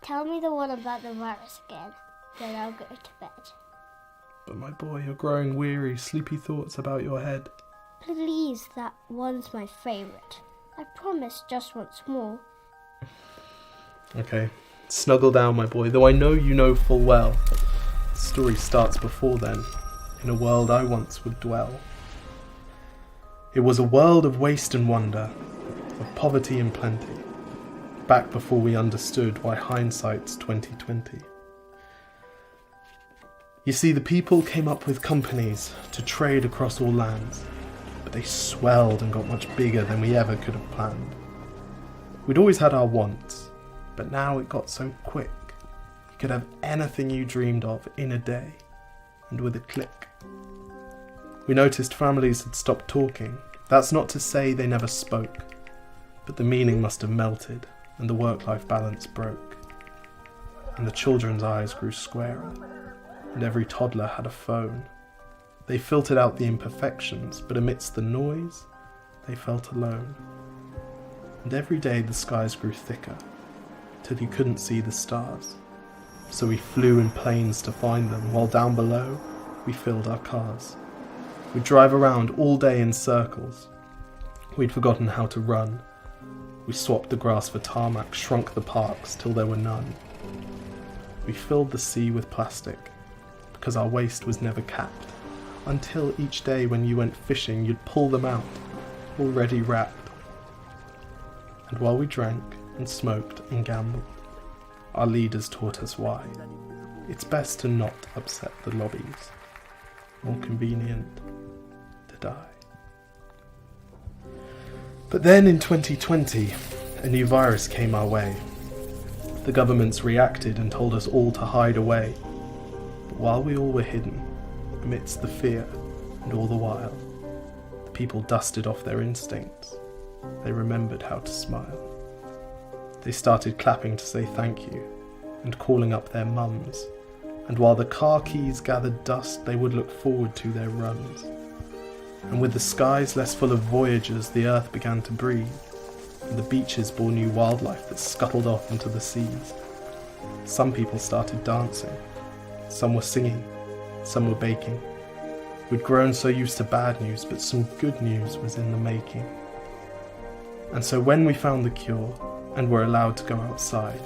Tell me the one about the virus again, then I'll go to bed. But my boy, you're growing weary, sleepy thoughts about your head. Please, that one's my favourite. I promise just once more. Okay, snuggle down, my boy, though I know you know full well. The story starts before then, in a world I once would dwell. It was a world of waste and wonder, of poverty and plenty, back before we understood why hindsight's 2020. You see, the people came up with companies to trade across all lands, but they swelled and got much bigger than we ever could have planned. We'd always had our wants, but now it got so quick. You could have anything you dreamed of in a day, and with a click. We noticed families had stopped talking. That's not to say they never spoke, but the meaning must have melted, and the work-life balance broke. And the children's eyes grew squarer, and every toddler had a phone. They filtered out the imperfections, but amidst the noise, they felt alone. And every day the skies grew thicker, till you couldn't see the stars. So we flew in planes to find them, while down below, we filled our cars. We'd drive around all day in circles. We'd forgotten how to run. We swapped the grass for tarmac, shrunk the parks till there were none. We filled the sea with plastic, because our waste was never capped, until each day when you went fishing you'd pull them out, already wrapped. And while we drank and smoked and gambled, our leaders taught us why. It's best to not upset the lobbies. More convenient to die. But then in 2020, a new virus came our way. The governments reacted and told us all to hide away. But while we all were hidden, amidst the fear, and all the while, the people dusted off their instincts. They remembered how to smile. They started clapping to say thank you, and calling up their mums. And while the car keys gathered dust, they would look forward to their runs. And with the skies less full of voyagers, the earth began to breathe, and the beaches bore new wildlife that scuttled off into the seas. Some people started dancing, some were singing, some were baking. We'd grown so used to bad news, but some good news was in the making. And so when we found the cure, and were allowed to go outside,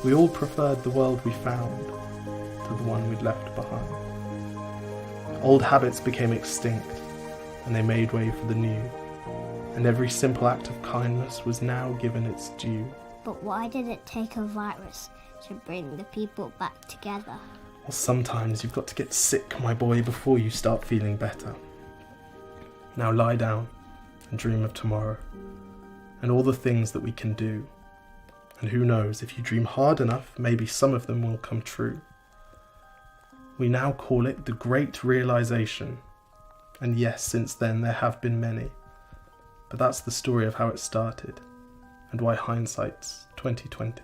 we all preferred the world we found to the one we'd left behind. Old habits became extinct, and they made way for the new, and every simple act of kindness was now given its due. But why did it take a virus to bring the people back together? Well, sometimes you've got to get sick, my boy, before you start feeling better. Now lie down and dream of tomorrow, and all the things that we can do. And who knows, if you dream hard enough, maybe some of them will come true. We now call it the Great Realization. And yes, since then there have been many. But that's the story of how it started, and why hindsight's 2020.